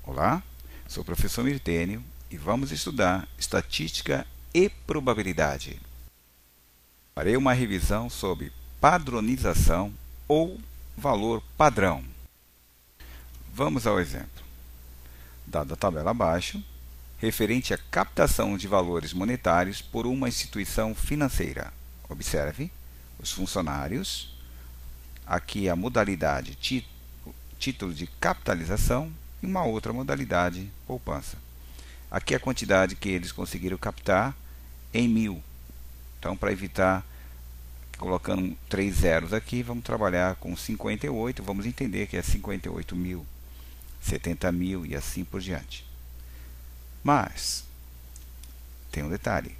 Olá, sou o professor Mirtênio e vamos estudar estatística e probabilidade. Farei uma revisão sobre padronização ou valor padrão. Vamos ao exemplo. Dada a tabela abaixo, referente à captação de valores monetários por uma instituição financeira. Observe os funcionários, aqui a modalidade título de capitalização e uma outra modalidade, poupança. Aqui a quantidade que eles conseguiram captar em 1000. Então, para evitar colocando 3 zeros aqui, vamos trabalhar com 58. Vamos entender que é 58 mil, 70 mil e assim por diante. Mas, tem um detalhe.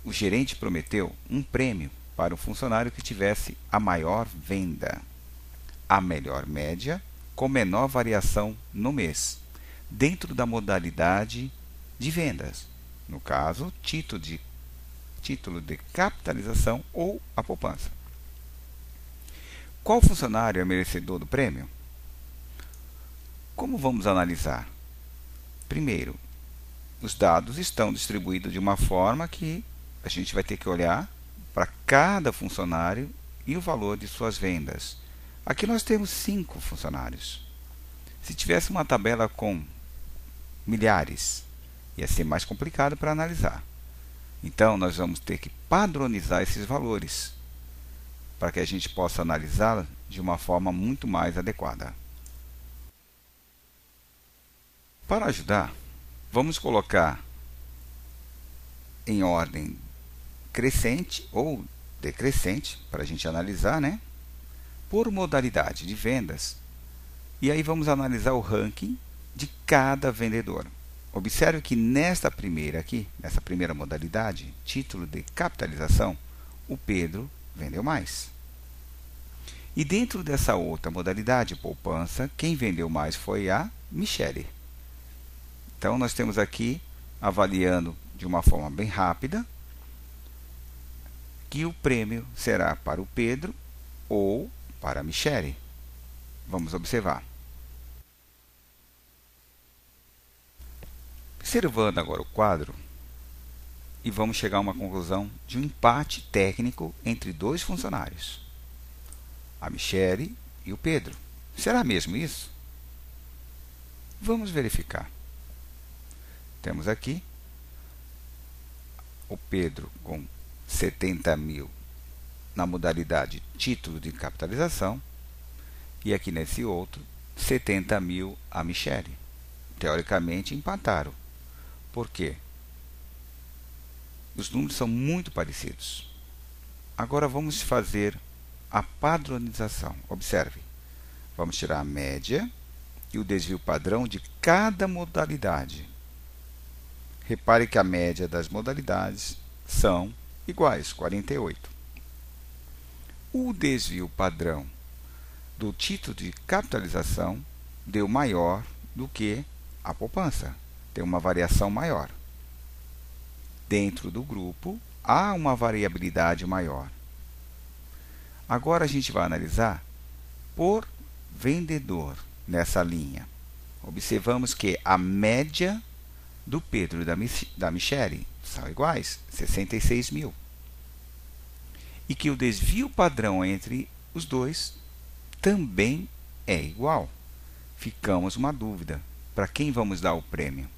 O gerente prometeu um prêmio para o funcionário que tivesse a maior venda, a melhor média, com menor variação no mês, dentro da modalidade de vendas, no caso, título de capitalização ou a poupança. Qual funcionário é merecedor do prêmio? Como vamos analisar? Primeiro, os dados estão distribuídos de uma forma que a gente vai ter que olhar para cada funcionário e o valor de suas vendas. Aqui nós temos 5 funcionários. Se tivesse uma tabela com milhares, ia ser mais complicado para analisar. Então, nós vamos ter que padronizar esses valores para que a gente possa analisá-la de uma forma muito mais adequada. Para ajudar, vamos colocar em ordem crescente ou decrescente, para a gente analisar, né? Por modalidade de vendas. E aí vamos analisar o ranking de cada vendedor. Observe que nessa primeira modalidade, título de capitalização, o Pedro vendeu mais. E dentro dessa outra modalidade, poupança, quem vendeu mais foi a Michele. Então, nós temos aqui, avaliando de uma forma bem rápida, que o prêmio será para o Pedro ou para a Michele. Vamos observar. Observando agora o quadro, e vamos chegar a uma conclusão de um empate técnico entre dois funcionários, a Michele e o Pedro. Será mesmo isso? Vamos verificar. Temos aqui o Pedro com 70 mil na modalidade título de capitalização e aqui nesse outro 70 mil a Michele. Teoricamente empataram. Por quê? Os números são muito parecidos. Agora vamos fazer a padronização. Observe. Vamos tirar a média e o desvio padrão de cada modalidade. Repare que a média das modalidades são iguais, 48. O desvio padrão do título de capitalização deu maior do que a poupança. Tem uma variação maior. Dentro do grupo, há uma variabilidade maior. Agora a gente vai analisar por vendedor nessa linha. Observamos que a média do Pedro e da Michele são iguais, 66 mil. E que o desvio padrão entre os dois também é igual. Ficamos uma dúvida. Para quem vamos dar o prêmio?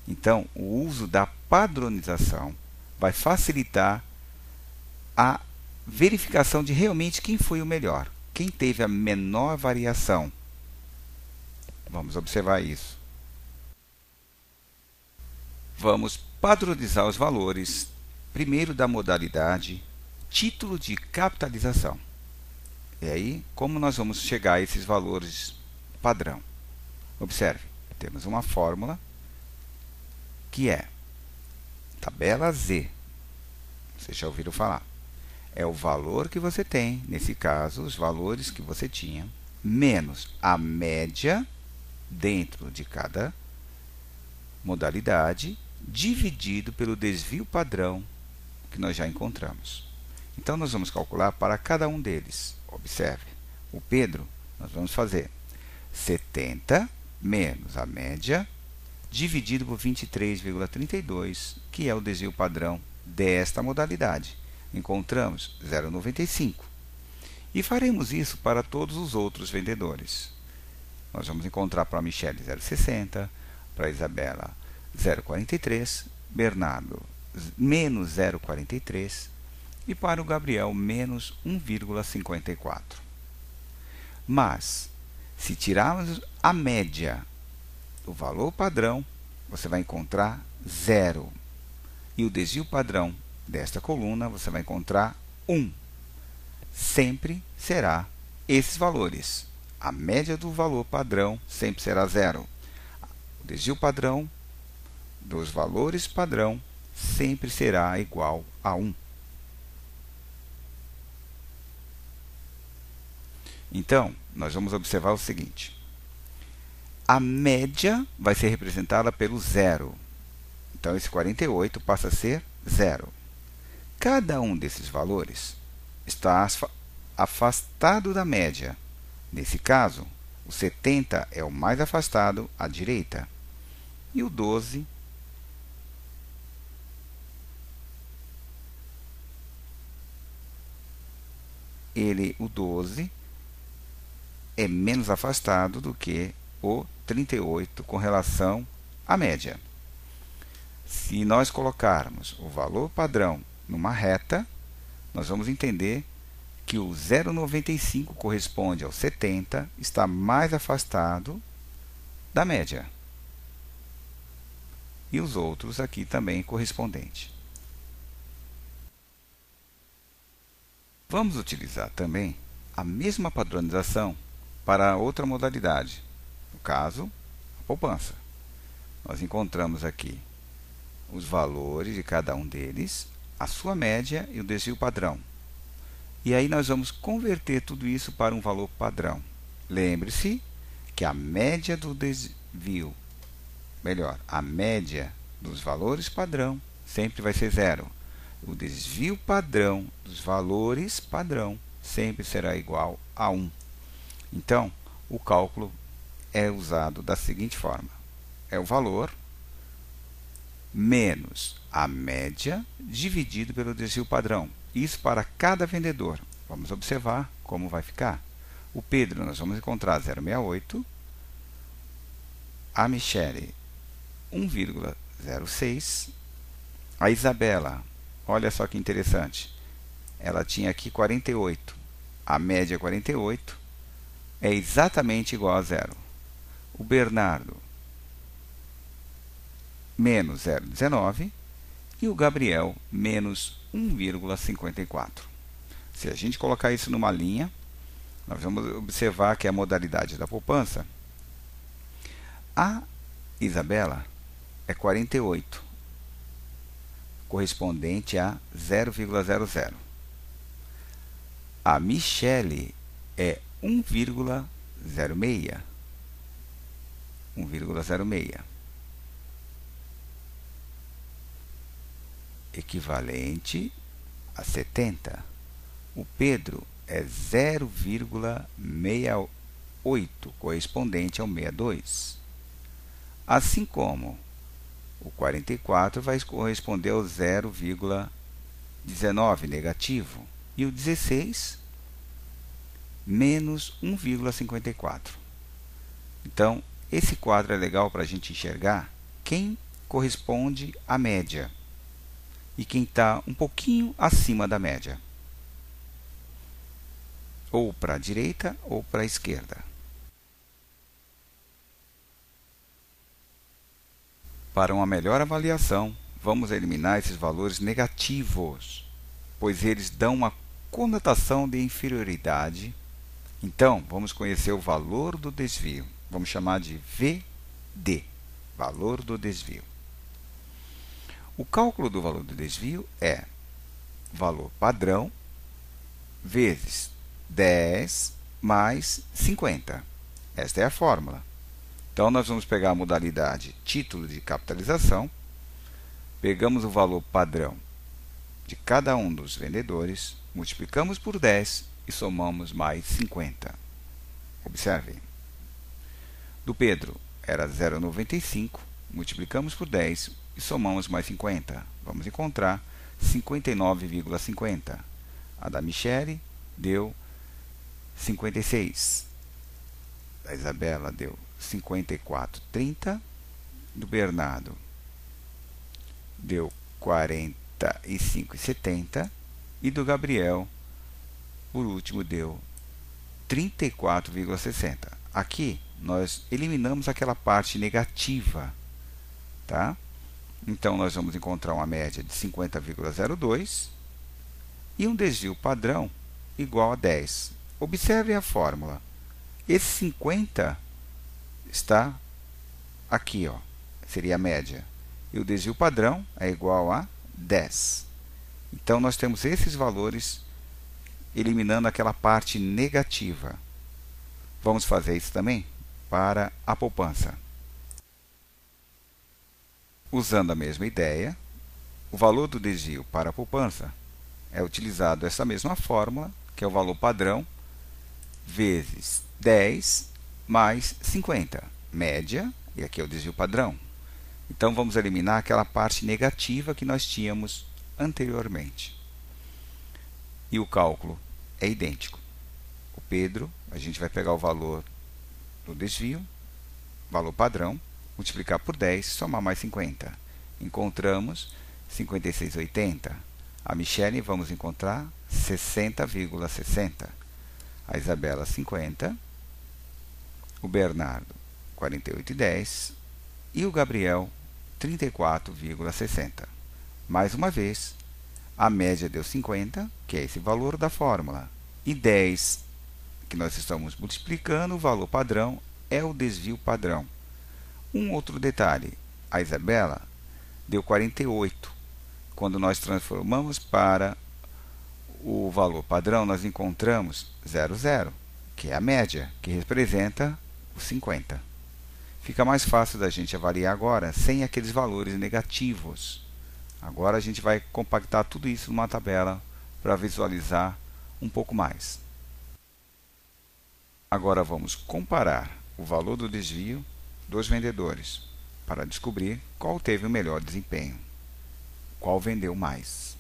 Então, o uso da padronização vai facilitar a verificação de realmente quem foi o melhor, quem teve a menor variação. Vamos observar isso. Vamos padronizar os valores, primeiro da modalidade título de capitalização. E aí, como nós vamos chegar a esses valores padrão? Observe, temos uma fórmula que é tabela Z. Vocês já ouviram falar. É o valor que você tem, nesse caso, os valores que você tinha, menos a média dentro de cada modalidade, dividido pelo desvio padrão que nós já encontramos. Então, nós vamos calcular para cada um deles. Observe, o Pedro, nós vamos fazer 70 menos a média dividido por 23,32, que é o desvio padrão desta modalidade. Encontramos 0,95. E faremos isso para todos os outros vendedores. Nós vamos encontrar para a Michele 0,60, para a Isabela 0,43, Bernardo menos 0,43 e para o Gabriel menos 1,54. Mas, se tirarmos a média do valor padrão, você vai encontrar 0. E o desvio padrão desta coluna, você vai encontrar 1. Sempre será esses valores. A média do valor padrão sempre será 0. O desvio padrão dos valores padrão sempre será igual a 1. Então, nós vamos observar o seguinte. A média vai ser representada pelo 0. Então, esse 48 passa a ser 0. Cada um desses valores está afastado da média. Nesse caso, o 70 é o mais afastado à direita. E o 12 é menos afastado do que o 38 com relação à média. Se nós colocarmos o valor padrão numa reta, nós vamos entender que o 0,95 corresponde ao 70, está mais afastado da média. E os outros aqui também correspondentes. Vamos utilizar também a mesma padronização para outra modalidade, no caso, a poupança. Nós encontramos aqui os valores de cada um deles, a sua média e o desvio padrão. E aí nós vamos converter tudo isso para um valor padrão. Lembre-se que a média do desvio, a média dos valores padrão sempre vai ser 0. O desvio padrão dos valores padrão sempre será igual a 1. Então, o cálculo é usado da seguinte forma. É o valor menos a média dividido pelo desvio padrão. Isso para cada vendedor. Vamos observar como vai ficar. O Pedro, nós vamos encontrar 0,68. A Michele, 1,06. A Isabela, olha só que interessante. Ela tinha aqui 48. A média 48 é exatamente igual a 0. O Bernardo, menos 0,19. E o Gabriel, menos 1,54. Se a gente colocar isso numa linha, nós vamos observar que a modalidade da poupança, a Isabela é 48, correspondente a 0,00. A Michele é 1,06. 1,06. Equivalente a 70. O Pedro é 0,68, correspondente ao 62. Assim como o 44 vai corresponder ao 0,19 negativo e o 16 menos 1,54. Então, esse quadro é legal para a gente enxergar quem corresponde à média e quem está um pouquinho acima da média, ou para a direita ou para a esquerda. Para uma melhor avaliação, vamos eliminar esses valores negativos, pois eles dão uma conotação de inferioridade. Então, vamos conhecer o valor do desvio. Vamos chamar de VD, valor do desvio. O cálculo do valor do desvio é valor padrão vezes 10 mais 50. Esta é a fórmula. Então, nós vamos pegar a modalidade título de capitalização, pegamos o valor padrão de cada um dos vendedores, multiplicamos por 10 e somamos mais 50. Observem. Do Pedro, era 0,95, multiplicamos por 10 e somamos mais 50. Vamos encontrar 59,50. A da Michele deu 56. A Isabela deu 54,30. Do Bernardo deu 45,70. E do Gabriel, por último, deu 34,60. Aqui nós eliminamos aquela parte negativa, tá? Então nós vamos encontrar uma média de 50,02 e um desvio padrão igual a 10. Observe a fórmula. Esse 50 está aqui, ó, seria a média. E o desvio padrão é igual a 10. Então nós temos esses valores eliminando aquela parte negativa. Vamos fazer isso também para a poupança. Usando a mesma ideia, o valor do desvio para a poupança é utilizado essa mesma fórmula, que é o valor padrão, vezes 10 mais 50, média, e aqui é o desvio padrão. Então, vamos eliminar aquela parte negativa que nós tínhamos anteriormente. E o cálculo é idêntico. O Pedro, a gente vai pegar o valor do desvio, valor padrão, multiplicar por 10, somar mais 50. Encontramos 56,80. A Michele vamos encontrar 60,60. A Isabela 50. O Bernardo 48,10. E o Gabriel 34,60. Mais uma vez, a média deu 50, que é esse valor da fórmula. E 10, que nós estamos multiplicando, o valor padrão é o desvio padrão. Um outro detalhe, a Isabela deu 48. Quando nós transformamos para o valor padrão, nós encontramos 00, que é a média, que representa os 50. Fica mais fácil da gente avaliar agora, sem aqueles valores negativos. Agora a gente vai compactar tudo isso numa tabela para visualizar um pouco mais. Agora vamos comparar o valor do desvio dos vendedores para descobrir qual teve o melhor desempenho, qual vendeu mais.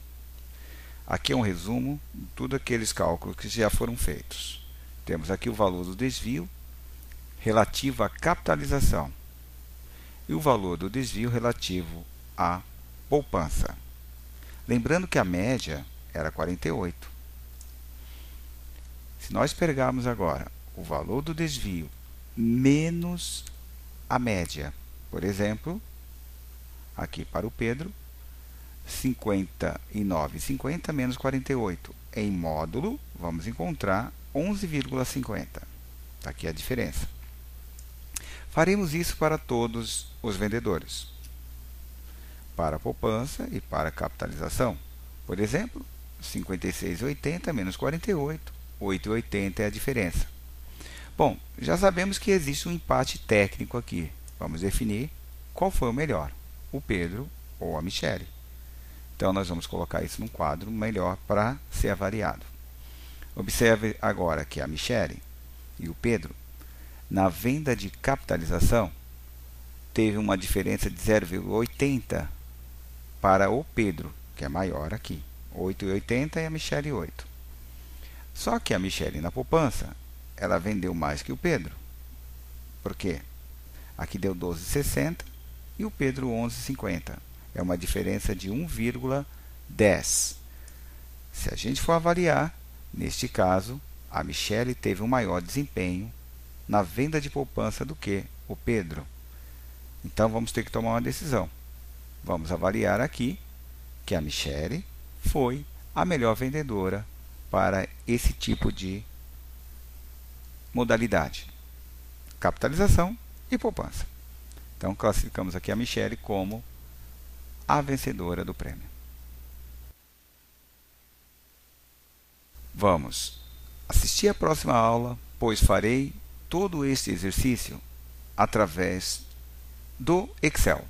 Aqui é um resumo de tudo aqueles cálculos que já foram feitos. Temos aqui o valor do desvio relativo à capitalização e o valor do desvio relativo à poupança. Lembrando que a média era 48. Se nós pegarmos agora o valor do desvio menos a média, por exemplo, aqui para o Pedro, 59,50 menos 48. Em módulo, vamos encontrar 11,50. Está aqui a diferença. Faremos isso para todos os vendedores. Para a poupança e para a capitalização. Por exemplo, 56,80 menos 48, 8,80 é a diferença. Bom, já sabemos que existe um empate técnico aqui. Vamos definir qual foi o melhor, o Pedro ou a Michele. Então, nós vamos colocar isso num quadro melhor para ser avaliado. Observe agora que a Michele e o Pedro, na venda de capitalização, teve uma diferença de 0,80 para o Pedro, que é maior aqui, 8,80 e a Michele 8. Só que a Michele na poupança, ela vendeu mais que o Pedro. Por quê? Aqui deu 12,60 e o Pedro 11,50. É uma diferença de 1,10. Se a gente for avaliar, neste caso, a Michele teve um maior desempenho na venda de poupança do que o Pedro. Então, vamos ter que tomar uma decisão. Vamos avaliar aqui que a Michele foi a melhor vendedora para esse tipo de modalidade, capitalização e poupança. Então, classificamos aqui a Michele como a vencedora do prêmio. Vamos assistir a próxima aula, pois farei todo este exercício através do Excel.